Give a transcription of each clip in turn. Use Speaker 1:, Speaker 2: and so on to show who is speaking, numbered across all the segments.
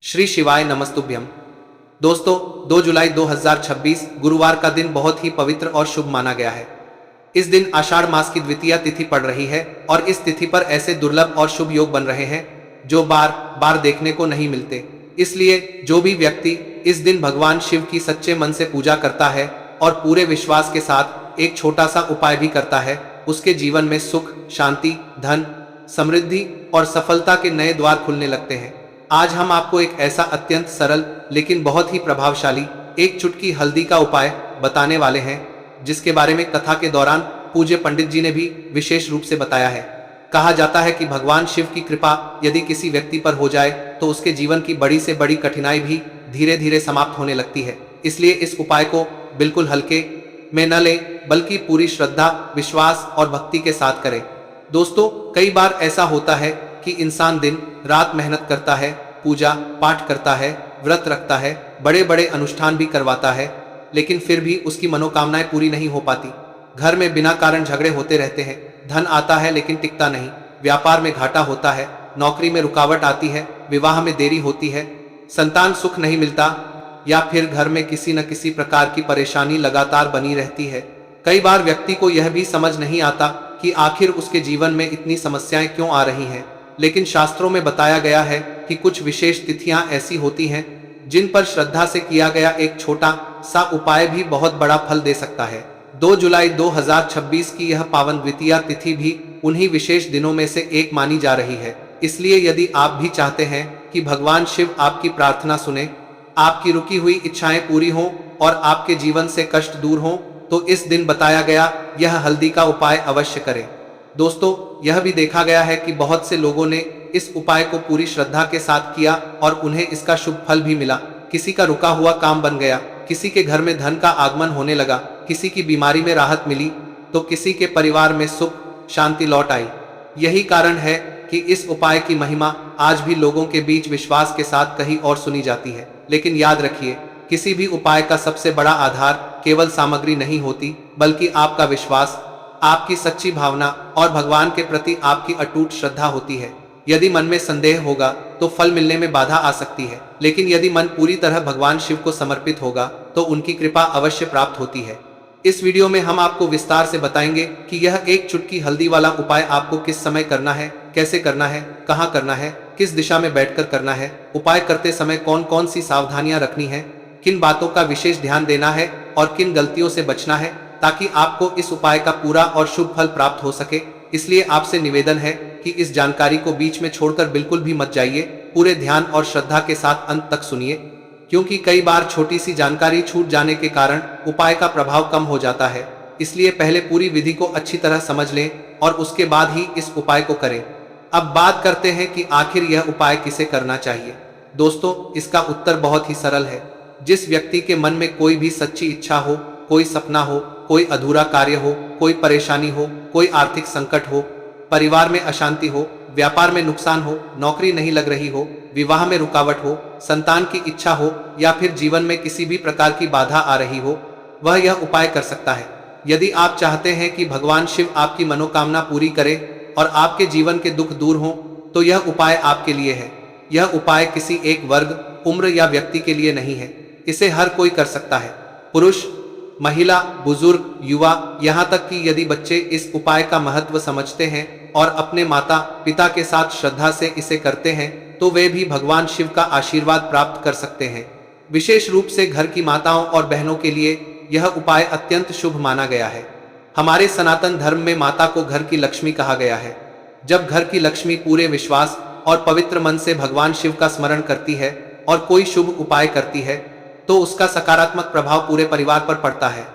Speaker 1: श्री शिवाय नमस्तुभ्यम। दोस्तों, 2 जुलाई 2026 गुरुवार का दिन बहुत ही पवित्र और शुभ माना गया है। इस दिन आषाढ़ मास की द्वितीया तिथि पड़ रही है और इस तिथि पर ऐसे दुर्लभ और शुभ योग बन रहे हैं जो बार बार देखने को नहीं मिलते। इसलिए जो भी व्यक्ति इस दिन भगवान शिव की सच्चे मन से पूजा करता है और पूरे विश्वास के साथ एक छोटा सा उपाय भी करता है, उसके जीवन में सुख, शांति, धन, समृद्धि और सफलता के नए द्वार खुलने लगते हैं। आज हम आपको एक ऐसा अत्यंत सरल लेकिन बहुत ही प्रभावशाली एक चुटकी हल्दी का उपाय बताने वाले हैं, जिसके बारे में कथा के दौरान पूज्य पंडित जी ने भी विशेष रूप से बताया है। कहा जाता है कि भगवान शिव की कृपा यदि किसी व्यक्ति पर हो जाए तो उसके जीवन की बड़ी से बड़ी कठिनाई भी धीरे धीरे समाप्त होने लगती है। इसलिए इस उपाय को बिल्कुल हल्के में न लें, बल्कि पूरी श्रद्धा, विश्वास और भक्ति के साथ करें। दोस्तों, कई बार ऐसा होता है कि इंसान दिन रात मेहनत करता है, पूजा पाठ करता है, व्रत रखता है, बड़े बड़े अनुष्ठान भी करवाता है, लेकिन फिर भी उसकी मनोकामनाएं पूरी नहीं हो पाती। घर में बिना कारण झगड़े होते रहते हैं, धन आता है लेकिन टिकता नहीं, व्यापार में घाटा होता है, नौकरी में रुकावट आती है, विवाह में देरी होती है, संतान सुख नहीं मिलता, या फिर घर में किसी न किसी प्रकार की परेशानी लगातार बनी रहती है। कई बार व्यक्ति को यह भी समझ नहीं आता कि आखिर उसके जीवन में इतनी समस्याएं क्यों आ रही हैं। लेकिन शास्त्रों में बताया गया है कि कुछ विशेष तिथियां ऐसी होती हैं जिन पर श्रद्धा से किया गया एक छोटा सा उपाय भी बहुत बड़ा फल दे सकता है। 2 जुलाई 2026 की यह पावन द्वितीया तिथि भी उन्हीं विशेष दिनों में से एक मानी जा रही है। इसलिए यदि आप भी चाहते हैं कि भगवान शिव आपकी प्रार्थना सुने, आपकी रुकी हुई इच्छाएं पूरी हों और आपके जीवन से कष्ट दूर हों, तो इस दिन बताया गया यह हल्दी का उपाय अवश्य करें। दोस्तों, यह भी देखा गया है कि बहुत से लोगों ने इस उपाय को पूरी श्रद्धा के साथ किया और उन्हें इसका शुभ फल भी मिला। किसी का रुका हुआ काम बन गया, किसी के घर में धन का आगमन होने लगा, किसी की बीमारी में राहत मिली, तो किसी के परिवार में सुख शांति लौट आई। यही कारण है कि इस उपाय की महिमा आज भी लोगों के बीच विश्वास के साथ कहीं और सुनी जाती है। लेकिन याद रखिए, किसी भी उपाय का सबसे बड़ा आधार केवल सामग्री नहीं होती, बल्कि आपका विश्वास, आपकी सच्ची भावना और भगवान के प्रति आपकी अटूट श्रद्धा होती है। यदि मन में संदेह होगा तो फल मिलने में बाधा आ सकती है, लेकिन यदि मन पूरी तरह भगवान शिव को समर्पित होगा तो उनकी कृपा अवश्य प्राप्त होती है। इस वीडियो में हम आपको विस्तार से बताएंगे कि यह एक चुटकी हल्दी वाला उपाय आपको किस समय करना है, कैसे करना है, कहाँ करना है, किस दिशा में बैठकर करना है, उपाय करते समय कौन कौन सी सावधानियां रखनी है, किन बातों का विशेष ध्यान देना है और किन गलतियों से बचना है, ताकि आपको इस उपाय का पूरा और शुभ फल प्राप्त हो सके। इसलिए आपसे निवेदन है कि इस जानकारी को बीच में छोड़कर बिल्कुल भी मत जाइए, पूरे ध्यान और श्रद्धा के साथ अंत तक सुनिए, क्योंकि कई बार छोटी सी जानकारी छूट जाने के कारण उपाय का प्रभाव कम हो जाता है। इसलिए पहले पूरी विधि को अच्छी तरह समझ लें और उसके बाद ही इस उपाय को करें। अब बात करते हैं कि आखिर यह उपाय किसे करना चाहिए। दोस्तों, इसका उत्तर बहुत ही सरल है। जिस व्यक्ति के मन में कोई भी सच्ची इच्छा हो, कोई सपना हो, कोई अधूरा कार्य हो, कोई परेशानी हो, कोई आर्थिक संकट हो, परिवार में अशांति हो, व्यापार में नुकसान हो, नौकरी नहीं लग रही हो, विवाह में रुकावट हो, संतान की इच्छा हो, या फिर जीवन में किसी भी प्रकार की बाधा आ रही हो, वह यह उपाय कर सकता है। यदि आप चाहते हैं कि भगवान शिव आपकी मनोकामना पूरी करे और आपके जीवन के दुख दूर हों, तो यह उपाय आपके लिए है। यह उपाय किसी एक वर्ग, उम्र या व्यक्ति के लिए नहीं है। इसे हर कोई कर सकता है, पुरुष, महिला, बुजुर्ग, युवा, यहाँ तक कि यदि बच्चे इस उपाय का महत्व समझते हैं और अपने माता पिता के साथ श्रद्धा से इसे करते हैं, तो वे भी भगवान शिव का आशीर्वाद प्राप्त कर सकते हैं। विशेष रूप से घर की माताओं और बहनों के लिए यह उपाय अत्यंत शुभ माना गया है। हमारे सनातन धर्म में माता को घर की लक्ष्मी कहा गया है। जब घर की लक्ष्मी पूरे विश्वास और पवित्र मन से भगवान शिव का स्मरण करती है और कोई शुभ उपाय करती है, तो उसका सकारात्मक प्रभाव पूरे परिवार पर पड़ता है।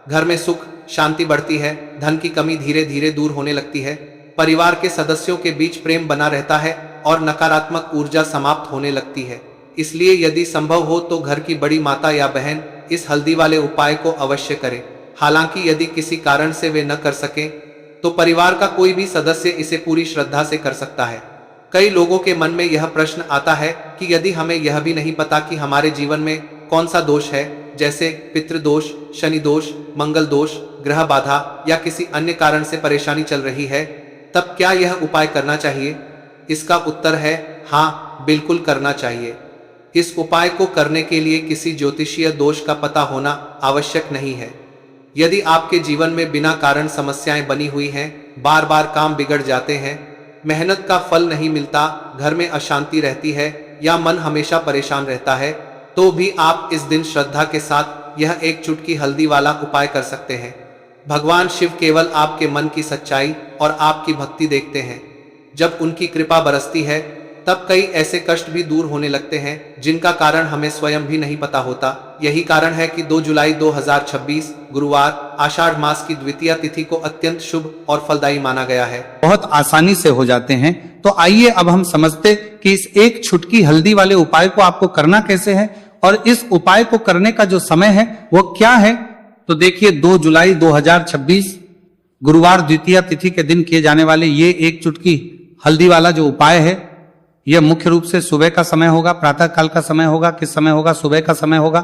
Speaker 1: घर में सुख शांति बढ़ती है, धन की कमी धीरे धीरे दूर होने लगती है, परिवार के सदस्यों के बीच प्रेम बना रहता है और नकारात्मक ऊर्जा समाप्त होने लगती है। इसलिए यदि संभव हो तो घर की बड़ी माता या बहन इस हल्दी वाले उपाय को अवश्य करें। हालांकि यदि किसी कारण से वे न कर सकें, तो परिवार का कोई भी सदस्य इसे पूरी श्रद्धा से कर सकता है। कई लोगों के मन में यह प्रश्न आता है कि यदि हमें यह भी नहीं पता कि हमारे जीवन में कौन सा दोष है, जैसे पितृदोष, शनि दोष, मंगल दोष, ग्रह बाधा या किसी अन्य कारण से परेशानी चल रही है, तब क्या यह उपाय करना चाहिए? इसका उत्तर है हाँ, बिल्कुल करना चाहिए। इस उपाय को करने के लिए किसी ज्योतिषीय दोष का पता होना आवश्यक नहीं है। यदि आपके जीवन में बिना कारण समस्याएं बनी हुई हैं, बार बार काम बिगड़ जाते हैं, मेहनत का फल नहीं मिलता, घर में अशांति रहती है या मन हमेशा परेशान रहता है, तो भी आप इस दिन श्रद्धा के साथ यह एक चुटकी हल्दी वाला उपाय कर सकते हैं। भगवान शिव केवल आपके मन की सच्चाई और आपकी भक्ति देखते हैं। जब उनकी कृपा बरसती है तब कई ऐसे कष्ट भी दूर होने लगते हैं जिनका कारण हमें स्वयं भी नहीं पता होता। यही कारण है कि 2 जुलाई 2026 गुरुवार आषाढ़ मास की द्वितीया तिथि को अत्यंत शुभ और फलदायी माना गया है।
Speaker 2: बहुत आसानी से हो जाते हैं। तो आइए अब हम समझते कि इस एक छुटकी हल्दी वाले उपाय को आपको करना कैसे है और इस उपाय को करने का जो समय है वो क्या है। तो देखिए 2 जुलाई 2026 गुरुवार द्वितीया तिथि के दिन किए जाने वाले ये एक चुटकी हल्दी वाला जो उपाय है, यह मुख्य रूप से सुबह का समय होगा, प्रातः काल का समय होगा, किस समय होगा, सुबह का समय होगा।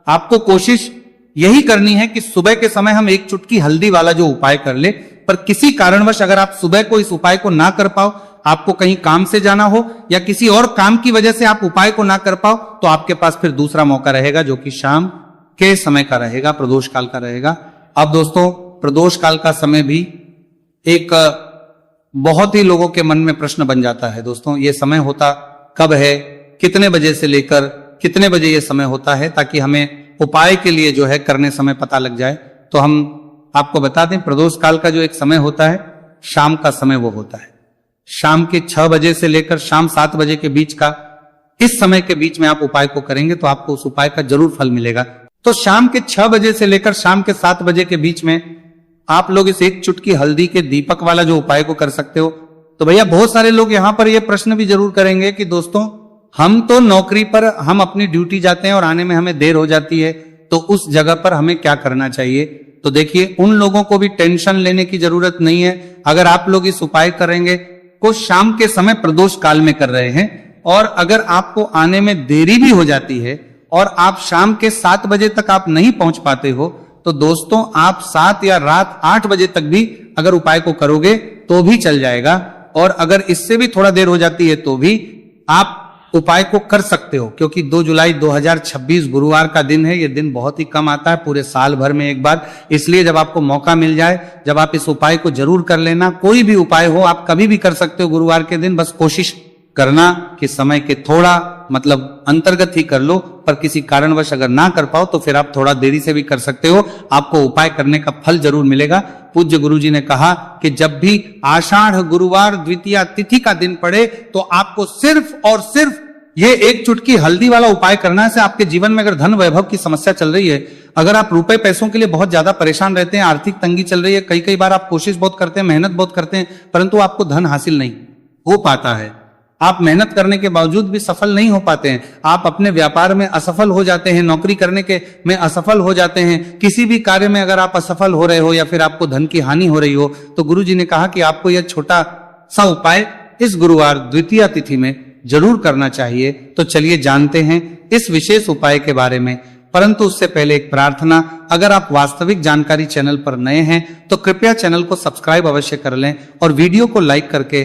Speaker 2: आपको कोशिश यही करनी है कि सुबह के समय हम एक चुटकी हल्दी वाला जो उपाय कर ले। पर किसी कारणवश अगर आप सुबह को इस उपाय को ना कर पाओ, आपको कहीं काम से जाना हो या किसी और काम की वजह से आप उपाय को ना कर पाओ, तो आपके पास फिर दूसरा मौका रहेगा जो कि शाम के समय का रहेगा, प्रदोष काल का रहेगा। अब दोस्तों प्रदोष काल का समय भी एक बहुत ही लोगों के मन में प्रश्न बन जाता है। दोस्तों ये समय होता कब है, कितने बजे से लेकर कितने बजे ये समय होता है, ताकि हमें उपाय के लिए जो है करने समय पता लग जाए। तो हम आपको बता दें, प्रदोष काल का जो एक समय होता है, शाम का समय वो होता है। शाम के 6 बजे से लेकर शाम 7 बजे के बीच का, इस समय के बीच में आप उपाय को करेंगे तो आपको उस उपाय का जरूर फल मिलेगा। तो शाम के 6 बजे से लेकर शाम के 7 बजे के बीच में आप लोग इस एक चुटकी हल्दी के दीपक वाला जो उपाय को कर सकते हो। तो भैया बहुत सारे लोग यहां पर ये प्रश्न भी जरूर करेंगे कि दोस्तों हम तो नौकरी पर, हम अपनी ड्यूटी जाते हैं और आने में हमें देर हो जाती है, तो उस जगह पर हमें क्या करना चाहिए। तो देखिए उन लोगों को भी टेंशन लेने की जरूरत नहीं है। अगर आप लोग इस उपाय करेंगे को शाम के समय प्रदोष काल में कर रहे हैं और अगर आपको आने में देरी भी हो जाती है और आप शाम के 7 बजे तक आप नहीं पहुंच पाते हो, तो दोस्तों आप 7 या रात 8 बजे तक भी अगर उपाय को करोगे तो भी चल जाएगा। और अगर इससे भी थोड़ा देर हो जाती है तो भी आप उपाय को कर सकते हो, क्योंकि 2 जुलाई 2026 गुरुवार का दिन है। ये दिन बहुत ही कम आता है पूरे साल भर में एक बार, इसलिए जब आपको मौका मिल जाए, जब आप इस उपाय को जरूर कर लेना। कोई भी उपाय हो आप कभी भी कर सकते हो गुरुवार के दिन, बस कोशिश करना कि समय के थोड़ा अंतर्गत ही कर लो। पर किसी कारणवश अगर ना कर पाओ तो फिर आप थोड़ा देरी से भी कर सकते हो, आपको उपाय करने का फल जरूर मिलेगा। पूज्य गुरुजी ने कहा कि जब भी आषाढ़ गुरुवार द्वितीया तिथि का दिन पड़े तो आपको सिर्फ और सिर्फ ये एक चुटकी हल्दी वाला उपाय करना है। से आपके जीवन में अगर धन वैभव की समस्या चल रही है, अगर आप रुपए पैसों के लिए बहुत ज्यादा परेशान रहते हैं, आर्थिक तंगी चल रही है, कई बार आप कोशिश बहुत करते हैं, मेहनत बहुत करते हैं, परंतु आपको धन हासिल नहीं हो पाता है, आप मेहनत करने के बावजूद भी सफल नहीं हो पाते हैं, आप अपने व्यापार में असफल हो जाते हैं, नौकरी करने के में असफल हो जाते हैं, किसी भी कार्य में अगर आप असफल हो रहे हो या फिर आपको धन की हानि हो रही हो, तो गुरुजी ने कहा कि आपको यह छोटा सा उपाय इस गुरुवार द्वितीया तिथि में जरूर करना चाहिए। तो चलिए जानते हैं इस विशेष उपाय के बारे में। परंतु उससे पहले एक प्रार्थना, अगर आप वास्तविक जानकारी चैनल पर नए हैं तो कृपया चैनल को सब्सक्राइब अवश्य कर लें और वीडियो को लाइक करके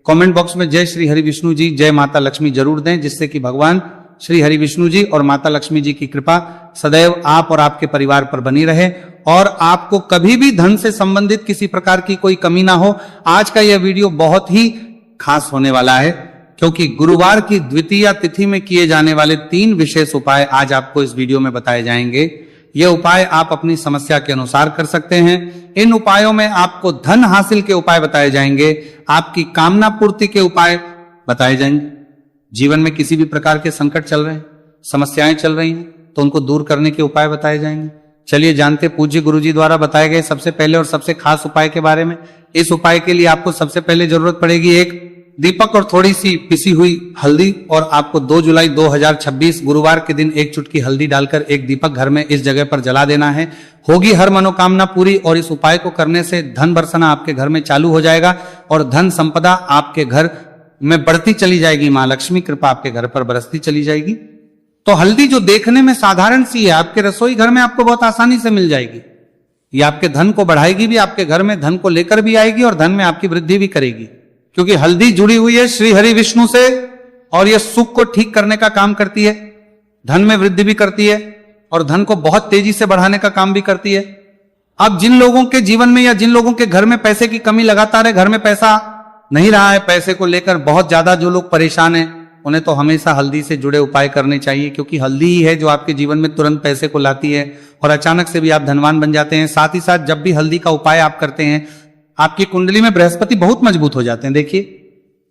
Speaker 2: कमेंट बॉक्स में जय श्री हरि विष्णु जी, जय माता लक्ष्मी जरूर दें, जिससे कि भगवान श्री हरि विष्णु जी और माता लक्ष्मी जी की कृपा सदैव आप और आपके परिवार पर बनी रहे और आपको कभी भी धन से संबंधित किसी प्रकार की कोई कमी ना हो। आज का यह वीडियो बहुत ही खास होने वाला है, क्योंकि गुरुवार की द्वितीया तिथि में किए जाने वाले 3 विशेष उपाय आज आपको इस वीडियो में बताए जाएंगे। ये उपाय आप अपनी समस्या के अनुसार कर सकते हैं। इन उपायों में आपको धन हासिल के उपाय बताए जाएंगे, आपकी कामना पूर्ति के उपाय बताए जाएंगे। जीवन में किसी भी प्रकार के संकट चल रहे हैं, समस्याएं चल रही हैं, तो उनको दूर करने के उपाय बताए जाएंगे। चलिए जानते पूज्य गुरुजी द्वारा बताए गए सबसे पहले और सबसे खास उपाय के बारे में। इस उपाय के लिए आपको सबसे पहले जरूरत पड़ेगी एक दीपक और थोड़ी सी पिसी हुई हल्दी, और आपको 2 जुलाई 2026 गुरुवार के दिन एक चुटकी हल्दी डालकर एक दीपक घर में इस जगह पर जला देना है। होगी हर मनोकामना पूरी और इस उपाय को करने से धन बरसना आपके घर में चालू हो जाएगा और धन संपदा आपके घर में बढ़ती चली जाएगी। मां लक्ष्मी कृपा आपके घर पर बरसती चली जाएगी। तो हल्दी जो देखने में साधारण सी है, आपके रसोई घर में आपको बहुत आसानी से मिल जाएगी। ये आपके धन को बढ़ाएगी भी, आपके घर में धन को लेकर भी आएगी और धन में आपकी वृद्धि भी करेगी, क्योंकि हल्दी जुड़ी हुई है श्री हरि विष्णु से और यह सुख को ठीक करने का काम करती है, धन में वृद्धि भी करती है और धन को बहुत तेजी से बढ़ाने का काम भी करती है। अब जिन लोगों के जीवन में या जिन लोगों के घर में पैसे की कमी लगातार है, घर में पैसा नहीं रहा है, पैसे को लेकर बहुत ज्यादा जो लोग परेशान हैं, उन्हें तो हमेशा हल्दी से जुड़े उपाय करने चाहिए, क्योंकि हल्दी ही है जो आपके जीवन में तुरंत पैसे को लाती है और अचानक से भी आप धनवान बन जाते हैं। साथ ही साथ जब भी हल्दी का उपाय आप करते हैं, आपकी कुंडली में बृहस्पति बहुत मजबूत हो जाते हैं। देखिए,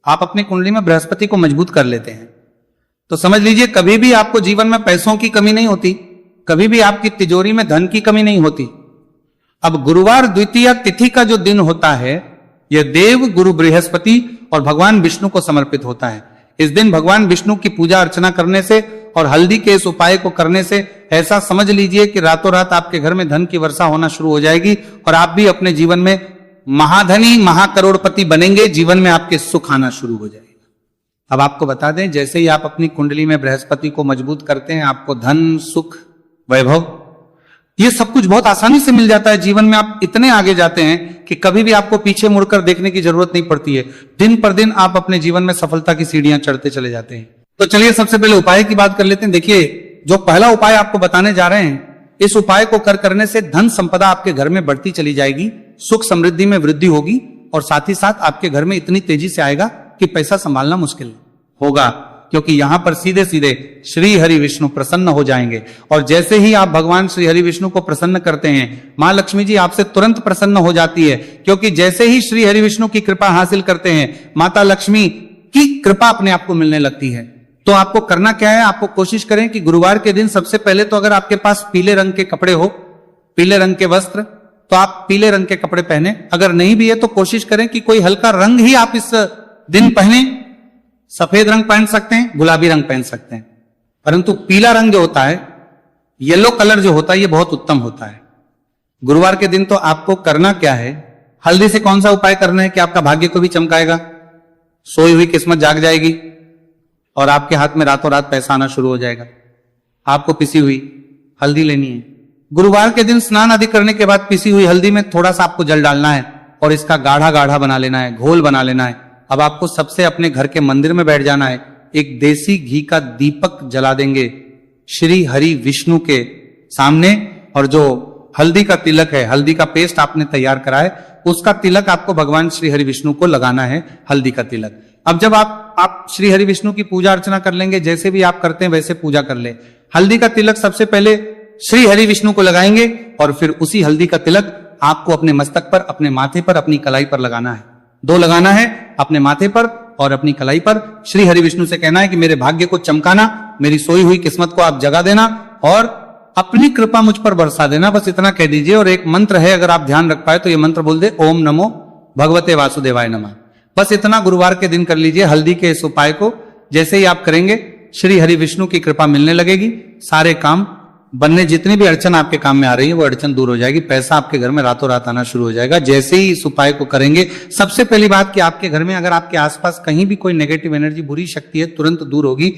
Speaker 2: आप अपनी कुंडली में बृहस्पति को मजबूत कर लेते हैं तो समझ लीजिए कभी भी आपको जीवन में पैसों की कमी नहीं होती, कभी भी आपकी तिजोरी में धन की कमी नहीं होती। अब गुरुवार द्वितीया तिथि का जो दिन होता है, यह देव गुरु बृहस्पति और भगवान विष्णु को समर्पित होता है। इस दिन भगवान विष्णु की पूजा अर्चना करने से और हल्दी के इस उपाय को करने से ऐसा समझ लीजिए कि रातों रात आपके घर में धन की वर्षा होना शुरू हो जाएगी और आप भी अपने जीवन में महाधनी महाकरोड़पति बनेंगे, जीवन में आपके सुख आना शुरू हो जाएगा। अब आपको बता दें, जैसे ही आप अपनी कुंडली में बृहस्पति को मजबूत करते हैं, आपको धन, सुख, वैभव, ये सब कुछ बहुत आसानी से मिल जाता है। जीवन में आप इतने आगे जाते हैं कि कभी भी आपको पीछे मुड़कर देखने की जरूरत नहीं पड़ती है। दिन पर दिन आप अपने जीवन में सफलता की सीढ़ियां चढ़ते चले जाते हैं। तो चलिए सबसे पहले उपाय की बात कर लेते हैं। देखिए, जो पहला उपाय आपको बताने जा रहे हैं, इस उपाय को करने से धन संपदा आपके घर में बढ़ती चली जाएगी, सुख समृद्धि में वृद्धि होगी और साथ ही साथ आपके घर में इतनी तेजी से आएगा कि पैसा संभालना मुश्किल होगा, क्योंकि यहां पर सीधे सीधे श्री हरि विष्णु प्रसन्न हो जाएंगे। और जैसे ही आप भगवान श्री हरि विष्णु को प्रसन्न करते हैं, मां लक्ष्मी जी आपसे तुरंत प्रसन्न हो जाती है, क्योंकि जैसे ही श्री हरि विष्णु की कृपा हासिल करते हैं, माता लक्ष्मी की कृपा अपने आप को मिलने लगती है। तो आपको करना क्या है, आपको कोशिश करें कि गुरुवार के दिन सबसे पहले तो अगर आपके पास पीले रंग के कपड़े हो, पीले रंग के वस्त्र, तो आप पीले रंग के कपड़े पहने। अगर नहीं भी है तो कोशिश करें कि कोई हल्का रंग ही आप इस दिन पहने। सफेद रंग पहन सकते हैं, गुलाबी रंग पहन सकते हैं, परंतु पीला रंग जो होता है, येलो कलर जो होता है, ये बहुत उत्तम होता है। गुरुवार के दिन तो आपको करना क्या है, हल्दी से कौन सा उपाय करना है कि आपका भाग्य को भी चमकाएगा, सोई हुई किस्मत जाग जाएगी और आपके हाथ में रातों रात पैसा आना शुरू हो जाएगा। आपको पिसी हुई हल्दी लेनी है। गुरुवार के दिन स्नान आदि करने के बाद पिसी हुई हल्दी में थोड़ा सा आपको जल डालना है और इसका गाढ़ा गाढ़ा बना लेना है, घोल बना लेना है। अब आपको सबसे अपने घर के मंदिर में बैठ जाना है, एक देसी घी का दीपक जला देंगे श्री हरि विष्णु के सामने, और जो हल्दी का तिलक है, हल्दी का पेस्ट आपने तैयार करा है, उसका तिलक आपको भगवान श्री हरि विष्णु को लगाना है, हल्दी का तिलक। अब जब आप श्री हरि विष्णु की पूजा अर्चना कर लेंगे, जैसे भी आप करते हैं वैसे पूजा कर ले। हल्दी का तिलक सबसे पहले श्री हरि विष्णु को लगाएंगे और फिर उसी हल्दी का तिलक आपको अपने मस्तक पर, अपने माथे पर, अपनी कलाई पर लगाना है। दो लगाना है, अपने माथे पर और अपनी कलाई पर। श्री हरि विष्णु से कहना है कि मेरे भाग्य को चमकाना, मेरी सोई हुई किस्मत को आप जगा देना और अपनी कृपा मुझ पर बरसा देना, बस इतना कह दीजिए। और एक मंत्र है, अगर आप ध्यान रख पाए तो ये मंत्र बोल दे, ओम नमो भगवते वासुदेवाय नमः। बस इतना गुरुवार के दिन कर लीजिए। हल्दी के इस उपाय को जैसे ही आप करेंगे, श्री हरि विष्णु की कृपा मिलने लगेगी, सारे काम बनने, जितनी भी अड़चन आपके काम में आ रही है वो अड़चन दूर हो जाएगी, पैसा आपके घर में रातों रात आना शुरू हो जाएगा जैसे ही इस उपाय को करेंगे। सबसे पहली बात कि आपके घर में अगर आपके आसपास कहीं भी कोई नेगेटिव एनर्जी, बुरी शक्ति है, तुरंत दूर होगी।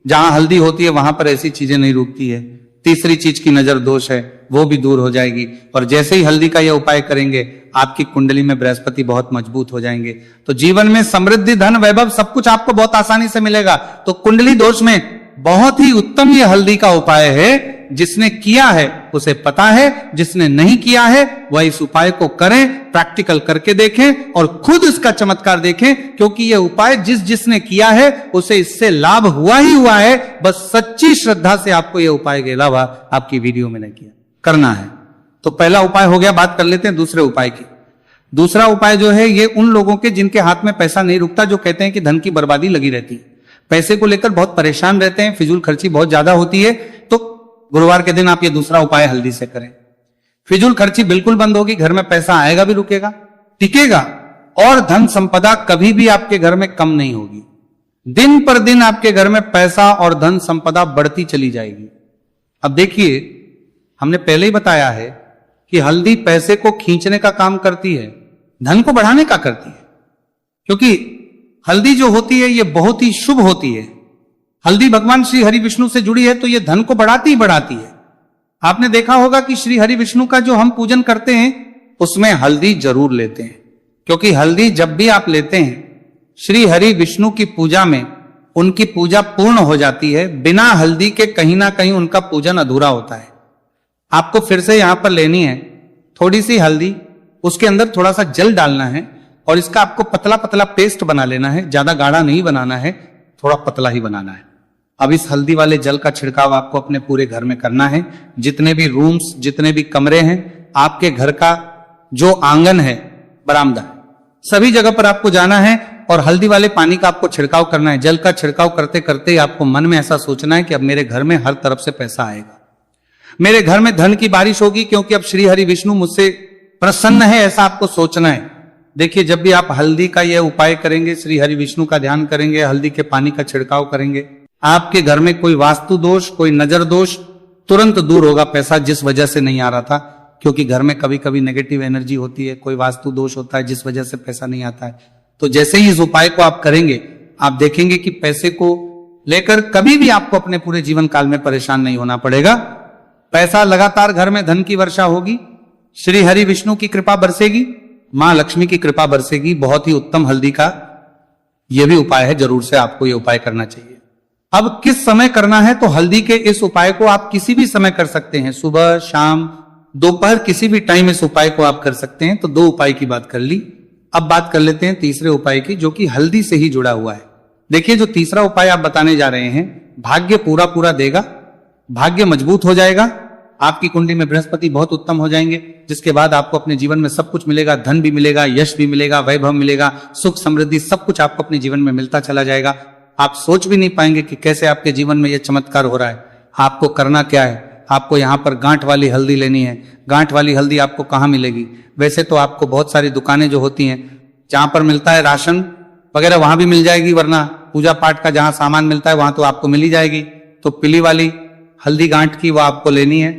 Speaker 2: जहां हल्दी होती है वहां पर ऐसी चीजें नहीं रुकती है। तीसरी चीज की नजर दोष है, वो भी दूर हो जाएगी। और जैसे ही हल्दी का यह उपाय करेंगे, आपकी कुंडली में बृहस्पति बहुत मजबूत हो जाएंगे, तो जीवन में समृद्धि, धन, वैभव सब कुछ आपको बहुत आसानी से मिलेगा। तो कुंडली दोष में बहुत ही उत्तम ये हल्दी का उपाय है। जिसने किया है उसे पता है, जिसने नहीं किया है वह इस उपाय को करें, प्रैक्टिकल करके देखें और खुद इसका चमत्कार देखें, क्योंकि यह उपाय जिसने किया है उसे इससे लाभ हुआ ही हुआ है। बस सच्ची श्रद्धा से आपको यह उपाय के अलावा आपकी वीडियो में नहीं किया, करना है। तो पहला उपाय हो गया। बात कर लेते हैं दूसरे उपाय की। दूसरा उपाय जो है, ये उन लोगों के जिनके हाथ में पैसा नहीं रुकता, जो कहते हैं कि धन की बर्बादी लगी रहती है, पैसे को लेकर बहुत परेशान रहते हैं, फिजूल खर्ची बहुत ज्यादा होती है। तो गुरुवार के दिन आप ये दूसरा उपाय हल्दी से करें। फिजूल खर्ची बिल्कुल बंद होगी, घर में पैसा आएगा भी, रुकेगा, टिकेगा, और धन संपदा कभी भी आपके घर में कम नहीं होगी। दिन पर दिन आपके घर में पैसा और धन संपदा बढ़ती चली जाएगी। अब देखिए, हमने पहले ही बताया है कि हल्दी पैसे को खींचने का काम करती है, धन को बढ़ाने का करती है, क्योंकि हल्दी जो होती है ये बहुत ही शुभ होती है। हल्दी भगवान श्री हरि विष्णु से जुड़ी है, तो ये धन को बढ़ाती ही बढ़ाती है। आपने देखा होगा कि श्री हरि विष्णु का जो हम पूजन करते हैं उसमें हल्दी जरूर लेते हैं, क्योंकि हल्दी जब भी आप लेते हैं श्री हरि विष्णु की पूजा में उनकी पूजा पूर्ण हो जाती है। बिना हल्दी के कहीं ना कहीं उनका पूजन अधूरा होता है। आपको फिर से यहां पर लेनी है थोड़ी सी हल्दी, उसके अंदर थोड़ा सा जल डालना है और इसका आपको पतला पतला पेस्ट बना लेना है। ज्यादा गाढ़ा नहीं बनाना है, थोड़ा पतला ही बनाना है। अब इस हल्दी वाले जल का छिड़काव आपको अपने पूरे घर में करना है। जितने भी रूम्स, जितने भी कमरे हैं, आपके घर का जो आंगन है, बरामदा है, सभी जगह पर आपको जाना है और हल्दी वाले पानी का आपको छिड़काव करना है। जल का छिड़काव करते करते आपको मन में ऐसा सोचना है कि अब मेरे घर में हर तरफ से पैसा आएगा, मेरे घर में धन की बारिश होगी, क्योंकि अब श्री हरि विष्णु मुझसे प्रसन्न है, ऐसा आपको सोचना है। देखिए, जब भी आप हल्दी का यह उपाय करेंगे, श्री हरि विष्णु का ध्यान करेंगे, हल्दी के पानी का छिड़काव करेंगे, आपके घर में कोई वास्तु दोष, कोई नजर दोष तुरंत दूर होगा। पैसा जिस वजह से नहीं आ रहा था, क्योंकि घर में कभी कभी नेगेटिव एनर्जी होती है, कोई वास्तु दोष होता है जिस वजह से पैसा नहीं आता है। तो जैसे ही इस उपाय को आप करेंगे, आप देखेंगे कि पैसे को लेकर कभी भी आपको अपने पूरे जीवन काल में परेशान नहीं होना पड़ेगा। पैसा लगातार घर में धन की वर्षा होगी, श्री हरि विष्णु की कृपा बरसेगी, मां लक्ष्मी की कृपा बरसेगी। बहुत ही उत्तम हल्दी का यह भी उपाय है, जरूर से आपको यह उपाय करना चाहिए। अब किस समय करना है? तो हल्दी के इस उपाय को आप किसी भी समय कर सकते हैं, सुबह, शाम, दोपहर, किसी भी टाइम इस उपाय को आप कर सकते हैं। तो 2 उपाय की बात कर ली। अब बात कर लेते हैं तीसरे उपाय की, जो कि हल्दी से ही जुड़ा हुआ है। देखिए, जो तीसरा उपाय आप बताने जा रहे हैं, भाग्य पूरा पूरा देगा, भाग्य मजबूत हो जाएगा, आपकी कुंडली में बृहस्पति बहुत उत्तम हो जाएंगे, जिसके बाद आपको अपने जीवन में सब कुछ मिलेगा। धन भी मिलेगा, यश भी मिलेगा, वैभव मिलेगा, सुख समृद्धि सब कुछ आपको अपने जीवन में मिलता चला जाएगा। आप सोच भी नहीं पाएंगे कि कैसे आपके जीवन में यह चमत्कार हो रहा है। आपको करना क्या है? आपको यहाँ पर गांठ वाली हल्दी लेनी है। गांठ वाली हल्दी आपको कहाँ मिलेगी? वैसे तो आपको बहुत सारी दुकानें जो होती हैं, जहां पर मिलता है राशन वगैरह, वहां भी मिल जाएगी, वरना पूजा पाठ का जहां सामान मिलता है वहां तो आपको मिल ही जाएगी। तो पीली वाली हल्दी गांठ की वो आपको लेनी है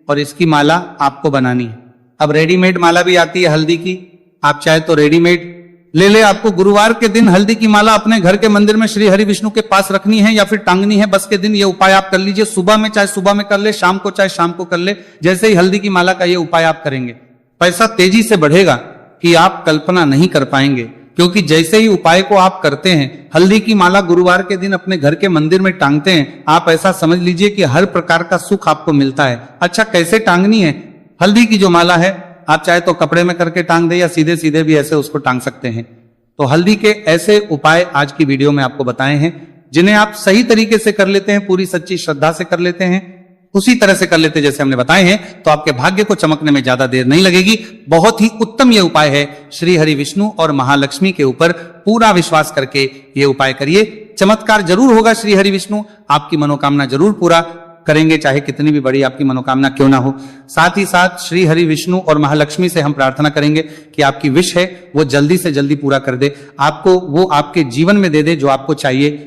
Speaker 2: और इसकी माला आपको बनानी है। अब रेडीमेड माला भी आती है हल्दी की, आप चाहे तो रेडीमेड ले। आपको गुरुवार के दिन हल्दी की माला अपने घर के मंदिर में श्री हरि विष्णु के पास रखनी है या फिर टांगनी है। बस के दिन ये उपाय आप कर लीजिए। सुबह में चाहे सुबह में कर ले, शाम को चाहे शाम को कर ले। जैसे ही हल्दी की माला का ये उपाय आप करेंगे, पैसा तेजी से बढ़ेगा कि आप कल्पना नहीं कर पाएंगे। क्योंकि जैसे ही उपाय को आप करते हैं, हल्दी की माला गुरुवार के दिन अपने घर के मंदिर में टांगते हैं, आप ऐसा समझ लीजिए कि हर प्रकार का सुख आपको मिलता है। अच्छा, कैसे टांगनी है हल्दी की जो माला है? आप चाहे तो कपड़े में करके टांग दे या सीधे सीधे भी ऐसे उसको टांग सकते हैं। तो हल्दी के ऐसे उपाय आज की वीडियो में आपको बताए हैं, जिन्हें आप सही तरीके से कर लेते हैं, पूरी सच्ची श्रद्धा से कर लेते हैं, उसी तरह से कर लेते जैसे हमने बताए हैं, तो आपके भाग्य को चमकने में ज्यादा देर नहीं लगेगी। बहुत ही उत्तम यह उपाय है। श्री हरि विष्णु और महालक्ष्मी के ऊपर पूरा विश्वास करके यह उपाय करिए। चमत्कार जरूर होगा। श्री हरि विष्णु आपकी मनोकामना जरूर पूरा करेंगे, चाहे कितनी भी बड़ी आपकी मनोकामना क्यों ना हो। साथ ही साथ श्री हरि विष्णु और महालक्ष्मी से हम प्रार्थना करेंगे कि आपकी विश है वो जल्दी से जल्दी पूरा कर दे, आपको वो आपके जीवन में दे दे जो आपको चाहिए।